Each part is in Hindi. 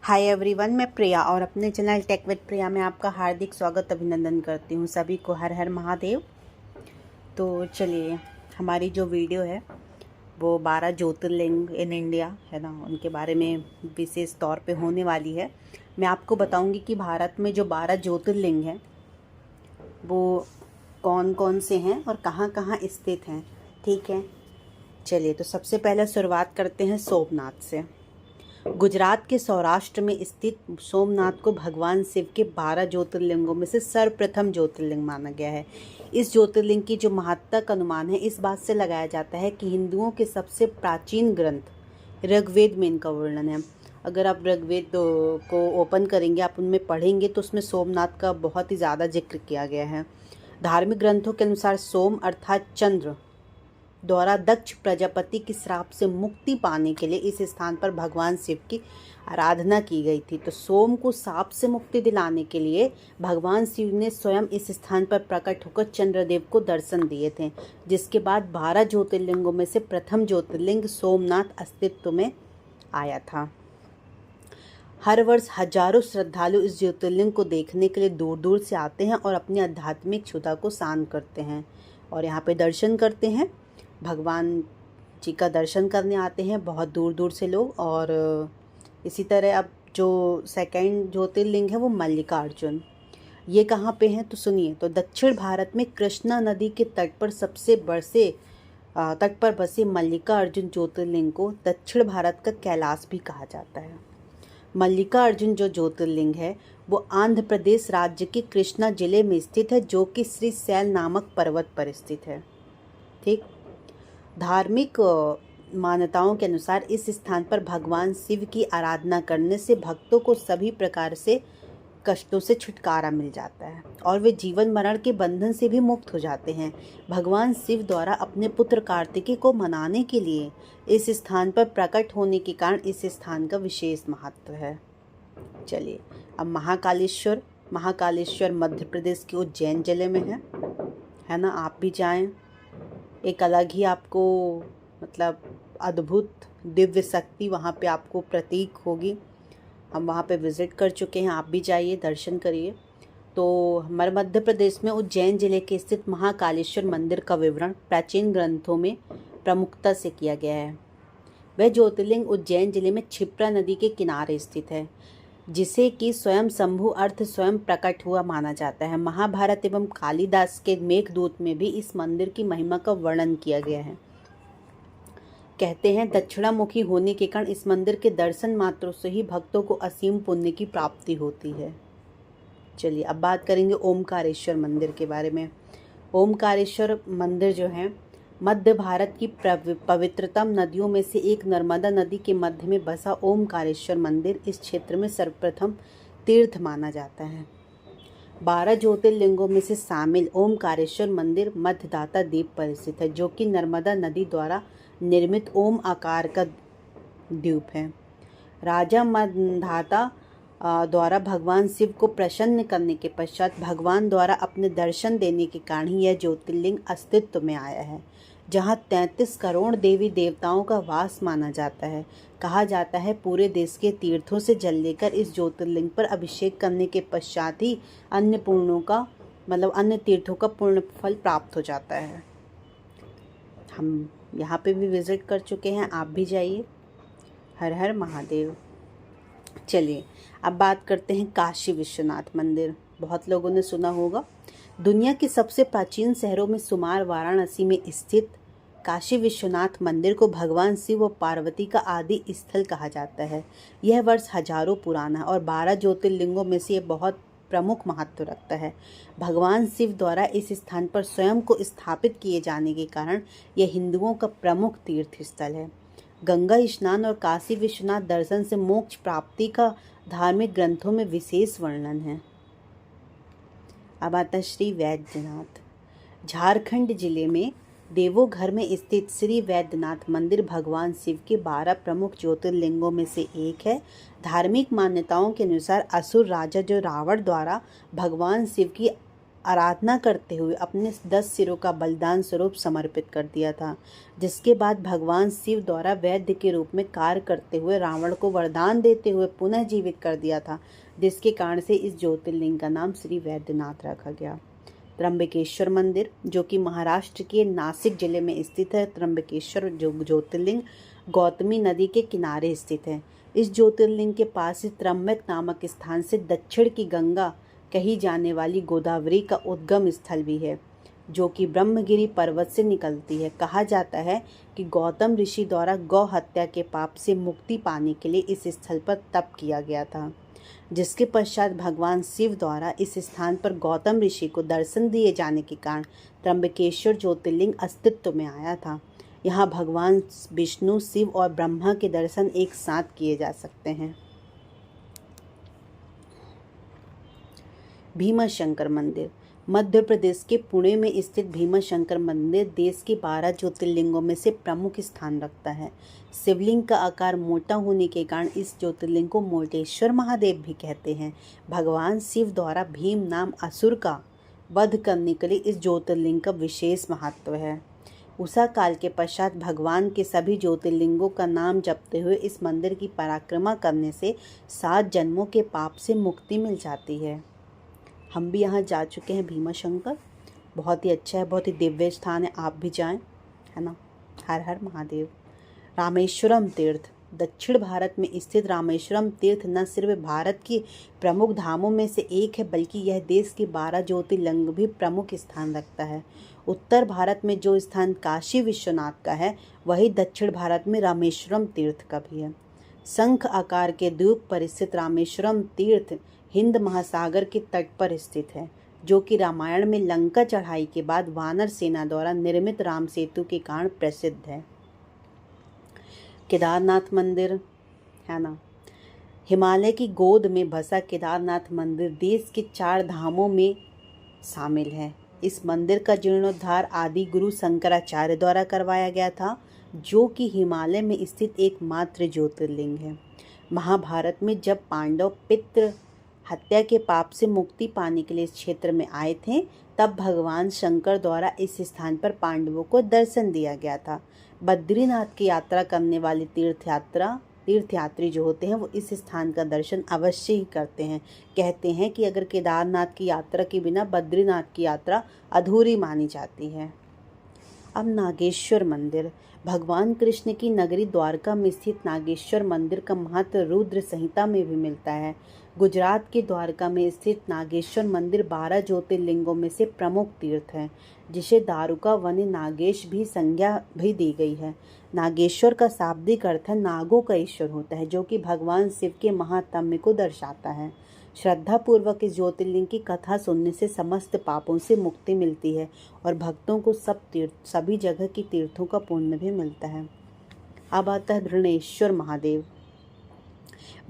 हाय एवरीवन, मैं प्रिया और अपने चैनल टेक विद प्रिया में आपका हार्दिक स्वागत अभिनंदन करती हूँ। सभी को हर हर महादेव। तो चलिए, हमारी जो वीडियो है वो 12 ज्योतिर्लिंग इन इंडिया है ना, उनके बारे में विशेष तौर पे होने वाली है। मैं आपको बताऊंगी कि भारत में जो 12 ज्योतिर्लिंग हैं वो कौन कौन से हैं और कहाँ कहाँ स्थित हैं। ठीक है, चलिए तो सबसे पहले शुरुआत करते हैं सोमनाथ से। गुजरात के सौराष्ट्र में स्थित सोमनाथ को भगवान शिव के 12 ज्योतिर्लिंगों में से सर्वप्रथम ज्योतिर्लिंग माना गया है। इस ज्योतिर्लिंग की जो महत्ता का अनुमान है इस बात से लगाया जाता है कि हिंदुओं के सबसे प्राचीन ग्रंथ ऋग्वेद में इनका वर्णन है। अगर आप ऋग्वेद को ओपन करेंगे, आप उनमें पढ़ेंगे तो उसमें सोमनाथ का बहुत ही ज़्यादा जिक्र किया गया है। धार्मिक ग्रंथों के अनुसार सोम अर्थात चंद्र द्वारा दक्ष प्रजापति की श्राप से मुक्ति पाने के लिए इस स्थान पर भगवान शिव की आराधना की गई थी। तो सोम को श्राप से मुक्ति दिलाने के लिए भगवान शिव ने स्वयं इस स्थान पर प्रकट होकर चंद्रदेव को दर्शन दिए थे, जिसके बाद 12 ज्योतिर्लिंगों में से प्रथम ज्योतिर्लिंग सोमनाथ अस्तित्व में आया था। हर वर्ष हजारों श्रद्धालु इस ज्योतिर्लिंग को देखने के लिए दूर दूर से आते हैं और अपनी आध्यात्मिक क्षुधा को शांत करते हैं और यहाँ पे दर्शन करते हैं। भगवान जी का दर्शन करने आते हैं बहुत दूर दूर से लोग। और इसी तरह अब जो सेकंड ज्योतिर्लिंग है वो मल्लिकार्जुन। ये कहाँ पे हैं तो सुनिए। तो दक्षिण भारत में कृष्णा नदी के तट पर बसे मल्लिकार्जुन ज्योतिर्लिंग को दक्षिण भारत का कैलाश भी कहा जाता है। मल्लिकार्जुन जो ज्योतिर्लिंग है वो आंध्र प्रदेश राज्य के कृष्णा जिले में स्थित है, जो कि श्रीशैल नामक पर्वत पर स्थित है। ठीक, धार्मिक मान्यताओं के अनुसार इस स्थान पर भगवान शिव की आराधना करने से भक्तों को सभी प्रकार से कष्टों से छुटकारा मिल जाता है और वे जीवन मरण के बंधन से भी मुक्त हो जाते हैं। भगवान शिव द्वारा अपने पुत्र कार्तिकेय को मनाने के लिए इस स्थान पर प्रकट होने के कारण इस स्थान का विशेष महत्व है। चलिए अब महाकालेश्वर मध्य प्रदेश के उज्जैन जिले में है ना। आप भी जाएं, एक अलग ही आपको मतलब अद्भुत दिव्य शक्ति वहाँ पे आपको प्रतीक होगी। हम वहाँ पे विज़िट कर चुके हैं, आप भी जाइए, दर्शन करिए। तो हमारे मध्य प्रदेश में उज्जैन जिले के स्थित महाकालेश्वर मंदिर का विवरण प्राचीन ग्रंथों में प्रमुखता से किया गया है। वह ज्योतिर्लिंग उज्जैन जिले में क्षिप्रा नदी के किनारे स्थित है, जिसे कि स्वयं शंभु अर्थ स्वयं प्रकट हुआ माना जाता है। महाभारत एवं कालिदास के मेघदूत में भी इस मंदिर की महिमा का वर्णन किया गया है। कहते हैं दक्षिणामुखी होने के कारण इस मंदिर के दर्शन मात्रों से ही भक्तों को असीम पुण्य की प्राप्ति होती है। चलिए अब बात करेंगे ओमकारेश्वर मंदिर के बारे में। ओमकारेश्वर मंदिर जो है मध्य भारत की पवित्रतम नदियों में से एक नर्मदा नदी के मध्य में बसा ओमकारेश्वर मंदिर इस क्षेत्र में सर्वप्रथम तीर्थ माना जाता है। 12 ज्योतिर्लिंगों में से शामिल ओमकारेश्वर मंदिर मध्यदाता द्वीप पर स्थित है, जो कि नर्मदा नदी द्वारा निर्मित ओम आकार का द्वीप है। राजा मदधाता द्वारा भगवान शिव को प्रसन्न करने के पश्चात भगवान द्वारा अपने दर्शन देने के कारण ही यह ज्योतिर्लिंग अस्तित्व में आया है, जहाँ 33 करोड़ देवी देवताओं का वास माना जाता है। कहा जाता है पूरे देश के तीर्थों से जल लेकर इस ज्योतिर्लिंग पर अभिषेक करने के पश्चात ही अन्य तीर्थों का पूर्ण फल प्राप्त हो जाता है। हम यहाँ पे भी विज़िट कर चुके हैं, आप भी जाइए। हर हर महादेव। चलिए अब बात करते हैं काशी विश्वनाथ मंदिर। बहुत लोगों ने सुना होगा। दुनिया के सबसे प्राचीन शहरों में शुमार वाराणसी में स्थित काशी विश्वनाथ मंदिर को भगवान शिव व पार्वती का आदि स्थल कहा जाता है। यह वर्ष हजारों पुराना और 12 ज्योतिर्लिंगों में से बहुत प्रमुख महत्व रखता है। भगवान शिव द्वारा इस स्थान पर स्वयं को स्थापित किए जाने के कारण यह हिंदुओं का प्रमुख तीर्थ स्थल है। गंगा स्नान और काशी विश्वनाथ दर्शन से मोक्ष प्राप्ति का धार्मिक ग्रंथों में विशेष वर्णन है। अब आता है श्री वैद्यनाथ। झारखंड जिले में देवोघर में स्थित श्री वैद्यनाथ मंदिर भगवान शिव के 12 प्रमुख ज्योतिर्लिंगों में से एक है। धार्मिक मान्यताओं के अनुसार असुर राजा जो रावण द्वारा भगवान शिव की आराधना करते हुए अपने 10 सिरों का बलिदान स्वरूप समर्पित कर दिया था, जिसके बाद भगवान शिव द्वारा वैद्य के रूप में कार्य करते हुए रावण को वरदान देते हुए पुनः जीवित कर दिया था, जिसके कारण से इस ज्योतिर्लिंग का नाम श्री वैद्यनाथ रखा गया। त्र्यंबकेश्वर मंदिर, जो कि महाराष्ट्र के नासिक जिले में स्थित है। त्र्यंबकेश्वर जो ज्योतिर्लिंग गौतमी नदी के किनारे स्थित है। इस ज्योतिर्लिंग के पास ही त्र्यंबक नामक स्थान से दक्षिण की गंगा कही जाने वाली गोदावरी का उद्गम स्थल भी है, जो कि ब्रह्मगिरी पर्वत से निकलती है। कहा जाता है कि गौतम ऋषि द्वारा गौ हत्या के पाप से मुक्ति पाने के लिए इस स्थल पर तप किया गया था, जिसके पश्चात भगवान शिव द्वारा इस स्थान पर गौतम ऋषि को दर्शन दिए जाने के कारण त्र्यंबकेश्वर ज्योतिर्लिंग अस्तित्व में आया था। यहाँ भगवान विष्णु, शिव और ब्रह्मा के दर्शन एक साथ किए जा सकते हैं। भीमाशंकर मंदिर, मध्य प्रदेश के पुणे में स्थित भीमाशंकर मंदिर देश के 12 ज्योतिर्लिंगों में से प्रमुख स्थान रखता है। शिवलिंग का आकार मोटा होने के कारण इस ज्योतिर्लिंग को मोटेश्वर महादेव भी कहते हैं। भगवान शिव द्वारा भीम नाम असुर का वध करने के लिए इस ज्योतिर्लिंग का विशेष महत्व है। उषा काल के पश्चात भगवान के सभी ज्योतिर्लिंगों का नाम जपते हुए इस मंदिर की परिक्रमा करने से 7 जन्मों के पाप से मुक्ति मिल जाती है। हम भी यहाँ जा चुके हैं भीमाशंकर, बहुत ही अच्छा है, बहुत ही दिव्य स्थान है, आप भी जाएं, है ना। हर हर महादेव। रामेश्वरम तीर्थ, दक्षिण भारत में स्थित रामेश्वरम तीर्थ न सिर्फ भारत के प्रमुख धामों में से एक है, बल्कि यह देश के 12 ज्योतिर्लिंग भी प्रमुख स्थान रखता है। उत्तर भारत में जो स्थान काशी विश्वनाथ का है, वही दक्षिण भारत में रामेश्वरम तीर्थ का भी है। शंख आकार के द्वीप पर स्थित रामेश्वरम तीर्थ हिंद महासागर के तट पर स्थित है, जो कि रामायण में लंका चढ़ाई के बाद वानर सेना द्वारा निर्मित राम सेतु के कारण प्रसिद्ध है। केदारनाथ मंदिर, है ना। हिमालय की गोद में बसा केदारनाथ मंदिर देश के 4 धामों में शामिल है। इस मंदिर का जीर्णोद्धार आदि गुरु शंकराचार्य द्वारा करवाया गया था, जो कि हिमालय में स्थित एकमात्र ज्योतिर्लिंग है। महाभारत में जब पांडव पितृ हत्या के पाप से मुक्ति पाने के लिए इस क्षेत्र में आए थे, तब भगवान शंकर द्वारा इस स्थान पर पांडवों को दर्शन दिया गया था। बद्रीनाथ की यात्रा करने वाले तीर्थयात्री जो होते हैं, वो इस स्थान का दर्शन अवश्य ही करते हैं। कहते हैं कि अगर केदारनाथ की यात्रा के बिना बद्रीनाथ की यात्रा अधूरी मानी जाती है। अब नागेश्वर मंदिर, भगवान कृष्ण की नगरी द्वारका में स्थित नागेश्वर मंदिर का महत्व रुद्र संहिता में भी मिलता है। गुजरात के द्वारका में स्थित नागेश्वर मंदिर 12 ज्योतिर्लिंगों में से प्रमुख तीर्थ है, जिसे दारुका वने नागेश भी संज्ञा भी दी गई है। नागेश्वर का शाब्दिक अर्थ नागों का ईश्वर होता है, जो कि भगवान शिव के महात्म्य को दर्शाता है। श्रद्धा पूर्वक इस ज्योतिर्लिंग की कथा सुनने से समस्त पापों से मुक्ति मिलती है और भक्तों को सभी जगह की तीर्थों का पुण्य भी मिलता है। अब आता है गणेश्वर महादेव।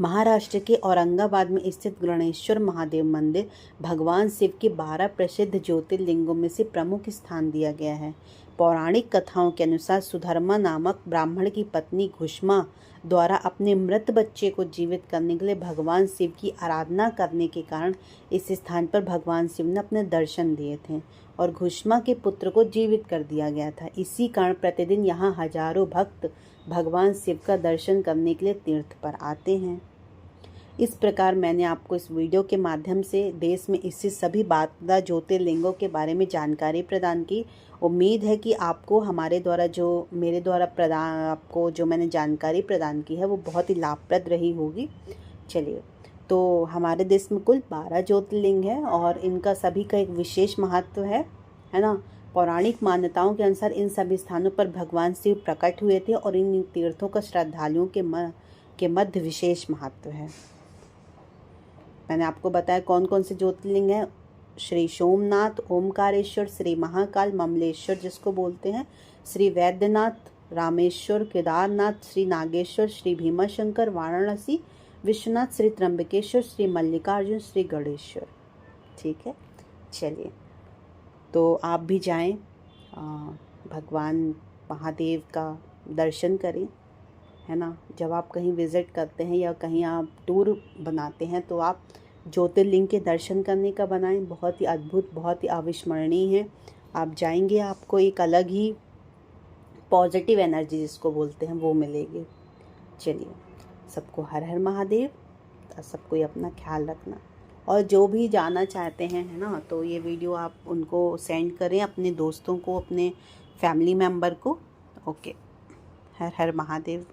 महाराष्ट्र के औरंगाबाद में स्थित गणेश्वर महादेव मंदिर भगवान शिव के 12 प्रसिद्ध ज्योतिर्लिंगों में से प्रमुख स्थान दिया गया है। पौराणिक कथाओं के अनुसार सुधर्मा नामक ब्राह्मण की पत्नी घुष्मा द्वारा अपने मृत बच्चे को जीवित करने के लिए भगवान शिव की आराधना करने के कारण इस स्थान पर भगवान शिव ने अपने दर्शन दिए थे और घुष्मा के पुत्र को जीवित कर दिया गया था। इसी कारण प्रतिदिन यहाँ हजारों भक्त भगवान शिव का दर्शन करने के लिए तीर्थ पर आते हैं। इस प्रकार मैंने आपको इस वीडियो के माध्यम से देश में स्थित सभी 12 ज्योतिर्लिंगों के बारे में जानकारी प्रदान की। उम्मीद है कि आपको हमारे द्वारा मेरे द्वारा आपको जो मैंने जानकारी प्रदान की है वो बहुत ही लाभप्रद रही होगी। चलिए, तो हमारे देश में कुल 12 ज्योतिर्लिंग है और इनका सभी का एक विशेष महत्व है ना। पौराणिक मान्यताओं के अनुसार इन सभी स्थानों पर भगवान शिव प्रकट हुए थे और इन तीर्थों का श्रद्धालुओं के मध्य विशेष महत्व है। मैंने आपको बताया कौन कौन से ज्योतिर्लिंग हैं। श्री सोमनाथ, ओमकारेश्वर, श्री महाकाल, ममलेश्वर जिसको बोलते हैं, श्री वैद्यनाथ, रामेश्वर, केदारनाथ, श्री नागेश्वर, श्री भीमाशंकर, वाराणसी, विश्वनाथ, श्री त्र्यंबकेश्वर, श्री मल्लिकार्जुन, श्री गणेश्वर। ठीक है, चलिए, तो आप भी जाएं, भगवान महादेव का दर्शन करें, है ना। जब आप कहीं विज़िट करते हैं या कहीं आप टूर बनाते हैं तो आप ज्योतिर्लिंग के दर्शन करने का बनाएं, बहुत ही अद्भुत, बहुत ही अविस्मरणीय है। आप जाएंगे, आपको एक अलग ही पॉजिटिव एनर्जी जिसको बोलते हैं वो मिलेगी। चलिए, सबको हर हर महादेव। सबको अपना ख्याल रखना, और जो भी जाना चाहते हैं, है ना, तो ये वीडियो आप उनको सेंड करें, अपने दोस्तों को, अपने फैमिली मेम्बर को। ओके, हर हर महादेव।